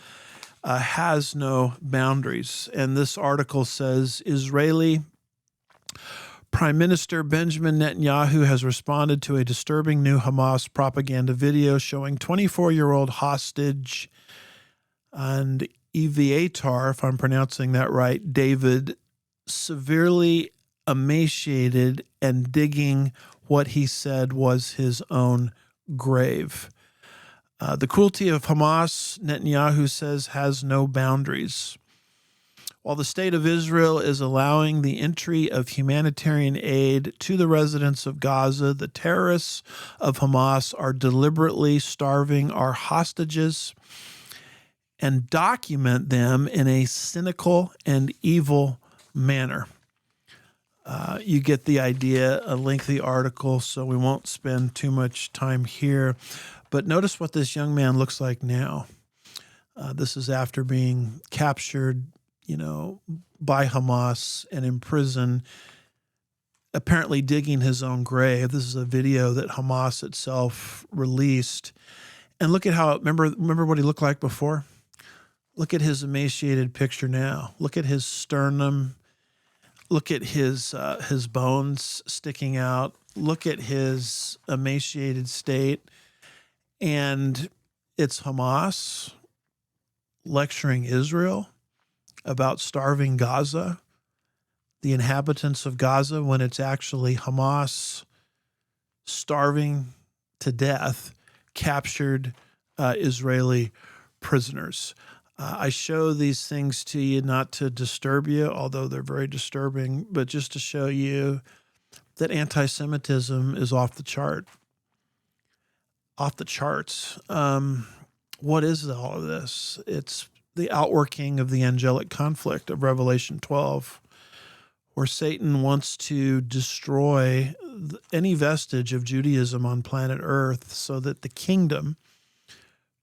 has no boundaries. And this article says Israeli Prime Minister Benjamin Netanyahu has responded to a disturbing new Hamas propaganda video showing 24-year-old hostage and Eviatar, if I'm pronouncing that right, David, severely emaciated and digging what he said was his own grave. The cruelty of Hamas, Netanyahu says, has no boundaries. While the state of Israel is allowing the entry of humanitarian aid to the residents of Gaza, the terrorists of Hamas are deliberately starving our hostages and document them in a cynical and evil manner. You get the idea, a lengthy article, so we won't spend too much time here. But notice what this young man looks like now. This is after being captured, by Hamas and in prison, apparently digging his own grave. This is a video that Hamas itself released. And look at how, remember what he looked like before? Look at his emaciated picture now. Look at his sternum. Look at his bones sticking out. Look at his emaciated state. And it's Hamas lecturing Israel about starving Gaza, the inhabitants of Gaza, when it's actually Hamas starving to death, captured Israeli prisoners. I show these things to you not to disturb you, although they're very disturbing, but just to show you that anti-Semitism is off the charts. What is all of this? It's the outworking of the angelic conflict of Revelation 12, where Satan wants to destroy any vestige of Judaism on planet Earth so that the kingdom,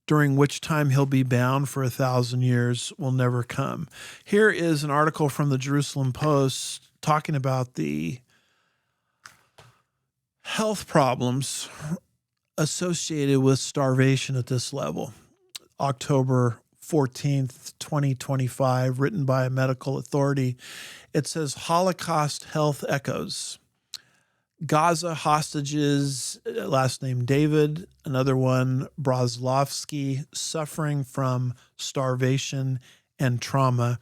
during which time he'll be bound for 1,000 years, will never come. Here is an article from the Jerusalem Post talking about the health problems associated with starvation at this level. October 14th, 2025, written by a medical authority. It says Holocaust health echoes. Gaza hostages, last name David, another one, Brozlovsky, suffering from starvation and trauma.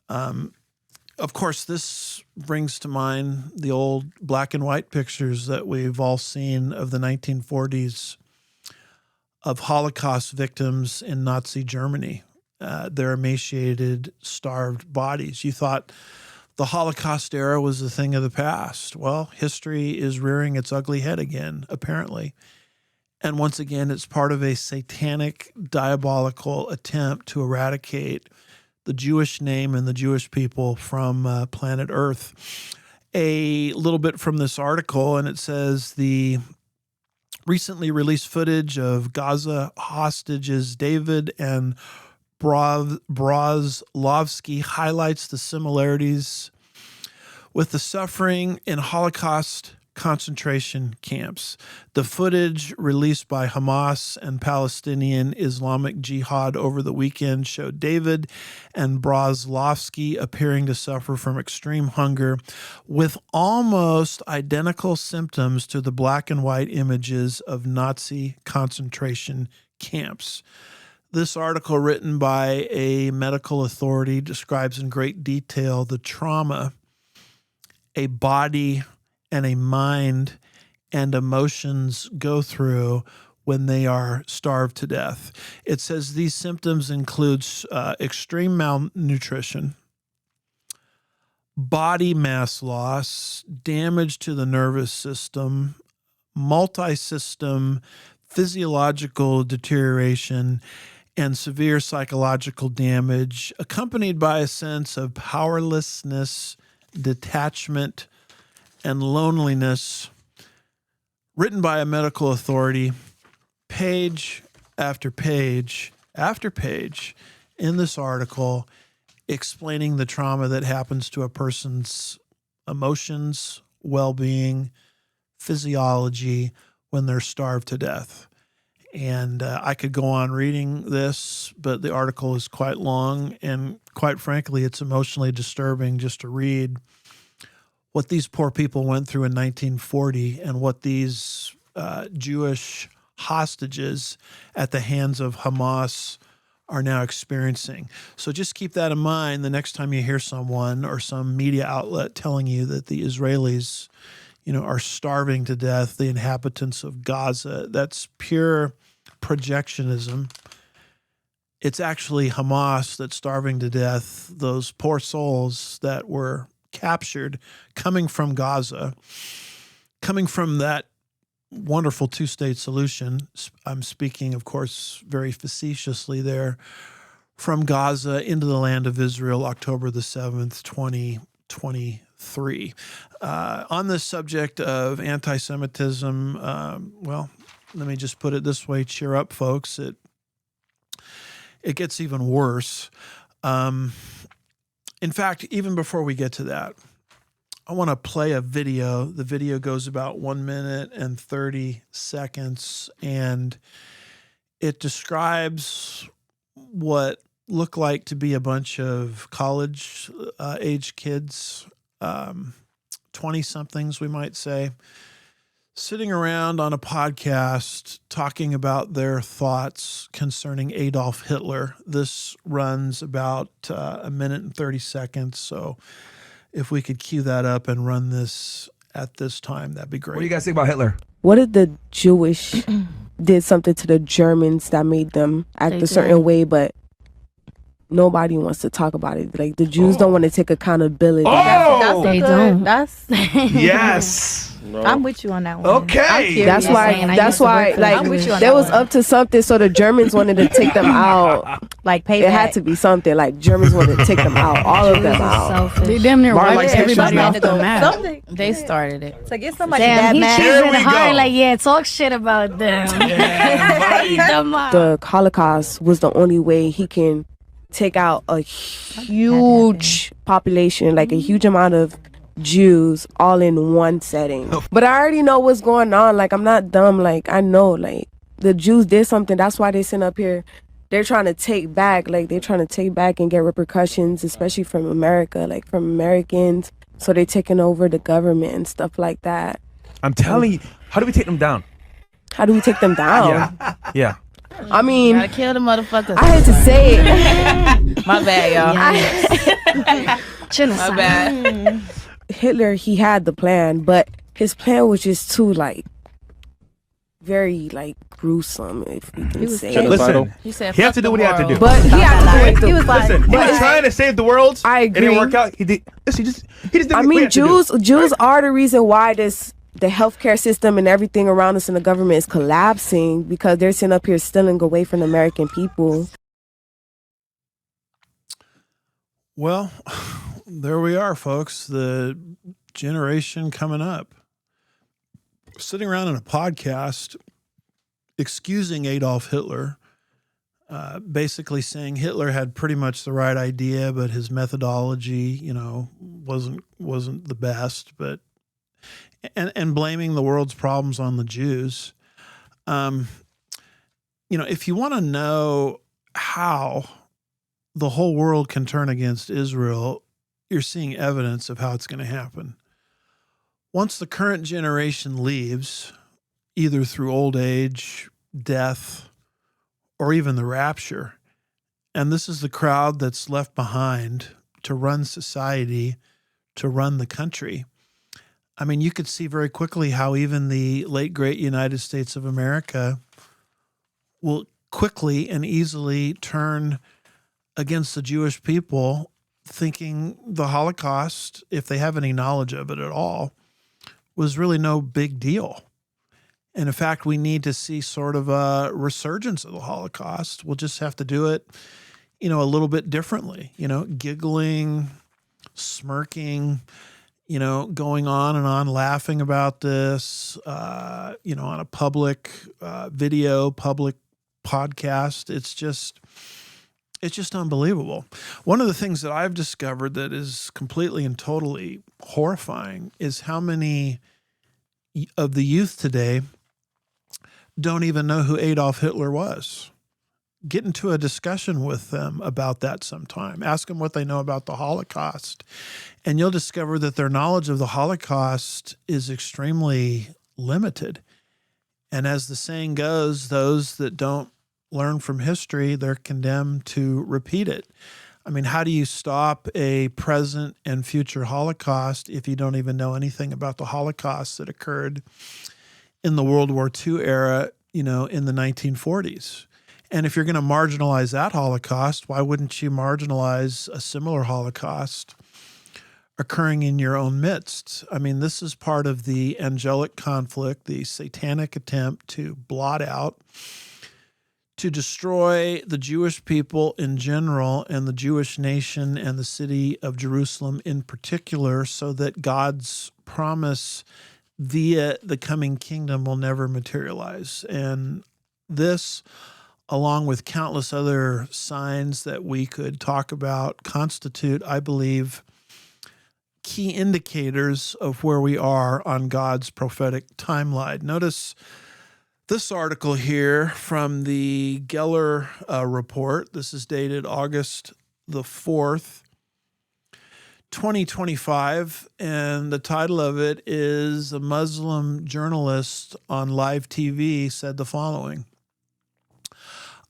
Of course, this brings to mind the old black and white pictures that we've all seen of the 1940s of Holocaust victims in Nazi Germany, their emaciated, starved bodies. You thought the Holocaust era was a thing of the past. Well, history is rearing its ugly head again, apparently. And once again, it's part of a satanic, diabolical attempt to eradicate the Jewish name and the Jewish people from planet Earth. A little bit from this article, and it says the recently released footage of Gaza hostages David and Brozlovsky highlights the similarities with the suffering in Holocaust concentration camps. The footage released by Hamas and Palestinian Islamic Jihad over the weekend showed David and Brozlovsky appearing to suffer from extreme hunger with almost identical symptoms to the black and white images of Nazi concentration camps. This article, written by a medical authority, describes in great detail the trauma a body and a mind and emotions go through when they are starved to death. It says these symptoms include extreme malnutrition, body mass loss, damage to the nervous system, multi-system physiological deterioration, and severe psychological damage, accompanied by a sense of powerlessness, detachment, and loneliness, written by a medical authority, page after page after page in this article, explaining the trauma that happens to a person's emotions, well-being, physiology when they're starved to death. And I could go on reading this, but the article is quite long, and quite frankly, it's emotionally disturbing just to read what these poor people went through in 1940 and what these Jewish hostages at the hands of Hamas are now experiencing. So just keep that in mind the next time you hear someone or some media outlet telling you that the Israelis, are starving to death, the inhabitants of Gaza. That's pure projectionism. It's actually Hamas that's starving to death, those poor souls that were captured coming from Gaza, coming from that wonderful two-state solution. I'm speaking, of course, very facetiously there, from Gaza into the land of Israel, October the 7th, 2023. On this subject of anti-Semitism, well, let me just put it this way. Cheer up, folks. It gets even worse. In fact, even before we get to that, I want to play a video. The video goes about 1 minute and 30 seconds, and it describes what look like to be a bunch of college-age kids, 20-somethings, we might say, sitting around on a podcast talking about their thoughts concerning Adolf Hitler. This runs about 1 minute and 30 seconds. So if we could cue that up and run this at this time, that'd be great. What do you guys think about Hitler? What did the Jewish did something to the Germans that made them act a certain way, but nobody wants to talk about it. Like the Jews don't want to take accountability. They don't. That's yes. No. I'm with you on that one. Okay. That's why I'm with you on they that was one. up to something, so the Germans wanted to take them out. Like payback. It had to be something. Like Germans wanted to take them out, all of them out. They damn near Martin wiped said everybody off the map. Something. They started it. So get somebody Damn, that he mad. Here choosing we hard. go. Like, yeah, talk shit about them. The Holocaust was the only way he can take out a huge population, like a huge amount of Jews all in one setting. But I already know what's going on. Like, I'm not dumb. Like, I know, like, the Jews did something. That's why they sent up here. They're trying to take back, like, they're trying to take back and get repercussions, especially from America, like, from Americans. So they're taking over the government and stuff like that. I'm telling you, how do we take them down? How do we take them down? Yeah. I mean, Gotta kill the motherfuckers. I hate to say it. My bad, y'all. Genocide. My bad. Hitler, he had the plan, but his plan was just too, like, very, like, gruesome, if we can say it. Listen, He said, he had to do what he had to do. But he had to do it. He was like, Listen, he was trying to save the world. I It didn't agree. work out. He did. Listen, he just did I what he mean, had to do. Jews are the reason why the healthcare system and everything around us in the government is collapsing, because they're sitting up here stealing away from the American people. Well, there we are, folks. The generation coming up. Sitting around in a podcast excusing Adolf Hitler, basically saying Hitler had pretty much the right idea, but his methodology, wasn't the best, but and blaming the world's problems on the Jews. If you want to know how the whole world can turn against Israel, you're seeing evidence of how it's going to happen. Once the current generation leaves, either through old age, death, or even the rapture, and this is the crowd that's left behind to run society, to run the country. I mean, you could see very quickly how even the late, great United States of America will quickly and easily turn against the Jewish people, thinking the Holocaust, if they have any knowledge of it at all, was really no big deal. And in fact, we need to see sort of a resurgence of the Holocaust. We'll just have to do it, a little bit differently, giggling, smirking, going on and on, laughing about this, on a public video, public podcast. It's just unbelievable. One of the things that I've discovered that is completely and totally horrifying is how many of the youth today don't even know who Adolf Hitler was. Get into a discussion with them about that sometime. Ask them what they know about the Holocaust, and you'll discover that their knowledge of the Holocaust is extremely limited. And as the saying goes, those that don't learn from history, they're condemned to repeat it. I mean, how do you stop a present and future Holocaust if you don't even know anything about the Holocaust that occurred in the World War II era, in the 1940s? And if you're going to marginalize that Holocaust, why wouldn't you marginalize a similar Holocaust occurring in your own midst? I mean, this is part of the angelic conflict, the satanic attempt to blot out, to destroy the Jewish people in general and the Jewish nation and the city of Jerusalem in particular, so that God's promise via the coming kingdom will never materialize. And this, along with countless other signs that we could talk about, constitute, I believe, key indicators of where we are on God's prophetic timeline. Notice this article here from the Geller report. This is dated August the 4th, 2025, and the title of it is "A Muslim Journalist on Live TV Said the Following.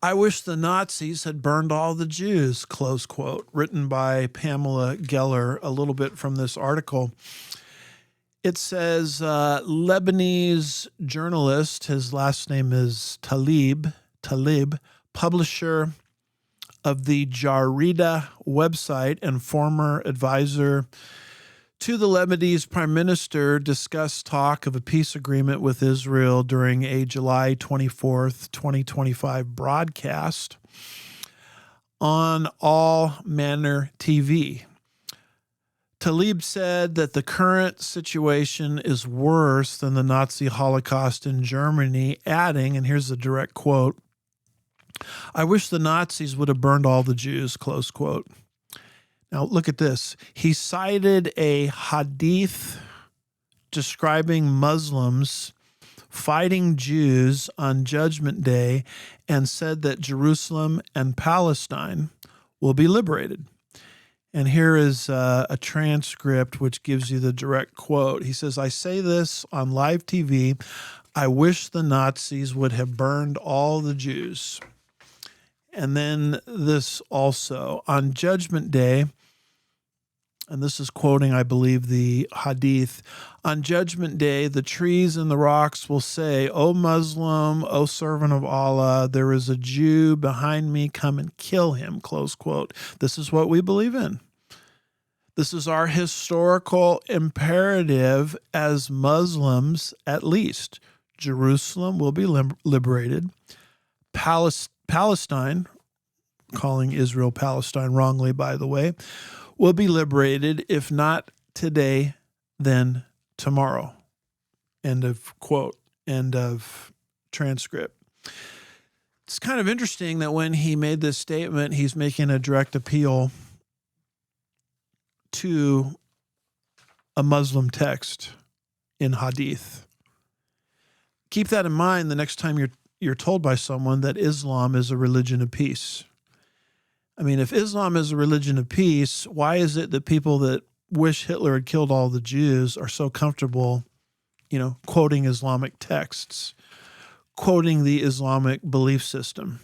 I wish the Nazis had burned all the Jews," close quote, written by Pamela Geller, a little bit from this article. It says Lebanese journalist, his last name is Talib, publisher of the Jarida website and former advisor to the Lebanese prime minister, discussed talk of a peace agreement with Israel during a July 24th, 2025 broadcast on All Manor TV. Talib said that the current situation is worse than the Nazi Holocaust in Germany, adding, and here's a direct quote, "I wish the Nazis would have burned all the Jews," close quote. Now, look at this. He cited a hadith describing Muslims fighting Jews on Judgment Day and said that Jerusalem and Palestine will be liberated. And here is a transcript which gives you the direct quote. He says, "I say this on live TV. I wish the Nazis would have burned all the Jews." And then this also, on Judgment Day, and this is quoting, I believe, the hadith, "On Judgment Day, the trees and the rocks will say, 'O Muslim, O servant of Allah, there is a Jew behind me, come and kill him,'" close quote. This is what we believe in. This is our historical imperative as Muslims, at least. Jerusalem will be liberated. Palestine, calling Israel Palestine wrongly, by the way, will be liberated, if not today, then tomorrow. End of quote, end of transcript. It's kind of interesting that when he made this statement, he's making a direct appeal to a Muslim text in hadith. Keep that in mind the next time you're told by someone that Islam is a religion of peace. I mean, if Islam is a religion of peace, why is it that people that wish Hitler had killed all the Jews are so comfortable, quoting Islamic texts, quoting the Islamic belief system?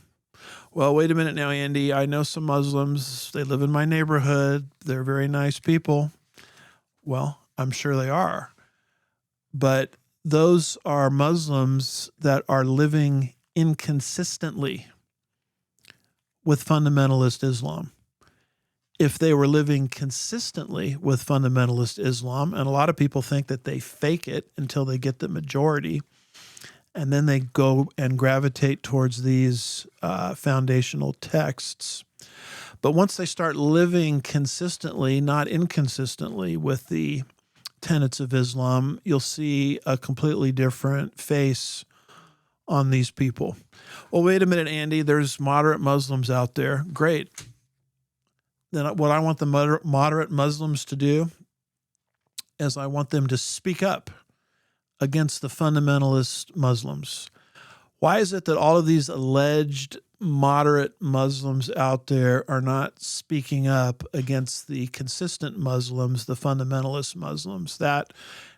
Well, wait a minute now, Andy. I know some Muslims. They live in my neighborhood. They're very nice people. Well, I'm sure they are. But those are Muslims that are living inconsistently with fundamentalist Islam. If they were living consistently with fundamentalist Islam, and a lot of people think that they fake it until they get the majority, and then they go and gravitate towards these foundational texts. But once they start living consistently, not inconsistently, with the tenets of Islam, you'll see a completely different face on these people. Well, wait a minute, Andy. There's moderate Muslims out there. Great. Then what I want the moderate Muslims to do is I want them to speak up against the fundamentalist Muslims. Why is it that all of these alleged moderate Muslims out there are not speaking up against the consistent Muslims, the fundamentalist Muslims? That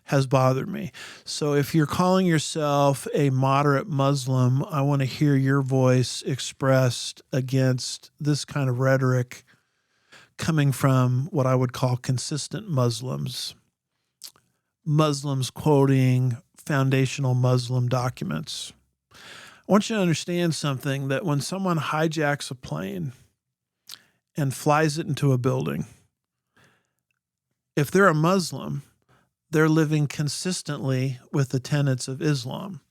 has bothered me. So if you're calling yourself a moderate Muslim, I want to hear your voice expressed against this kind of rhetoric coming from what I would call consistent Muslims. Muslims quoting foundational Muslim documents. I want you to understand something, that when someone hijacks a plane and flies it into a building, if they're a Muslim, they're living consistently with the tenets of Islam.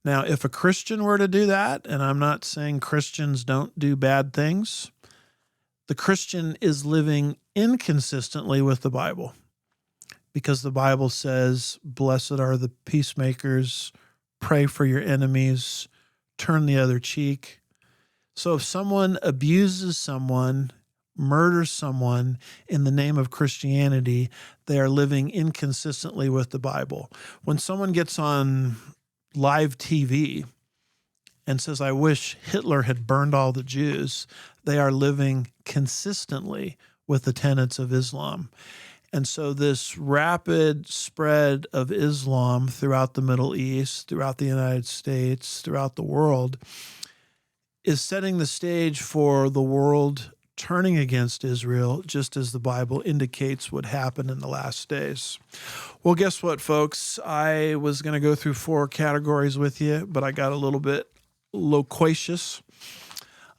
Now, if a Christian were to do that, and I'm not saying Christians don't do bad things, the Christian is living inconsistently with the Bible. Because the Bible says, "Blessed are the peacemakers, pray for your enemies, turn the other cheek." So if someone abuses someone, murders someone in the name of Christianity, they are living inconsistently with the Bible. When someone gets on live TV and says, "I wish Hitler had burned all the Jews," they are living consistently with the tenets of Islam. And so this rapid spread of Islam throughout the Middle East, throughout the United States, throughout the world, is setting the stage for the world turning against Israel, just as the Bible indicates would happen in the last days. Well, guess what, folks? I was going to go through 4 categories with you, but I got a little bit loquacious,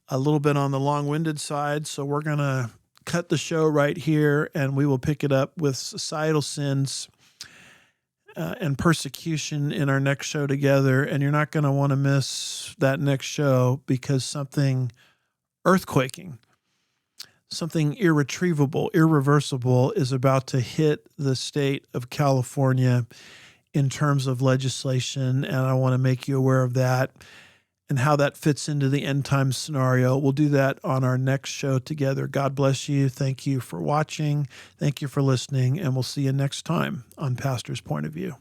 a little bit on the long-winded side, so we're going to cut the show right here, and we will pick it up with societal sins and persecution in our next show together. And you're not going to want to miss that next show, because something earthquaking, something irretrievable, irreversible is about to hit the state of California in terms of legislation. And I want to make you aware of that and how that fits into the end time scenario. We'll do that on our next show together. God bless you. Thank you for watching. Thank you for listening. And we'll see you next time on Pastor's Point of View.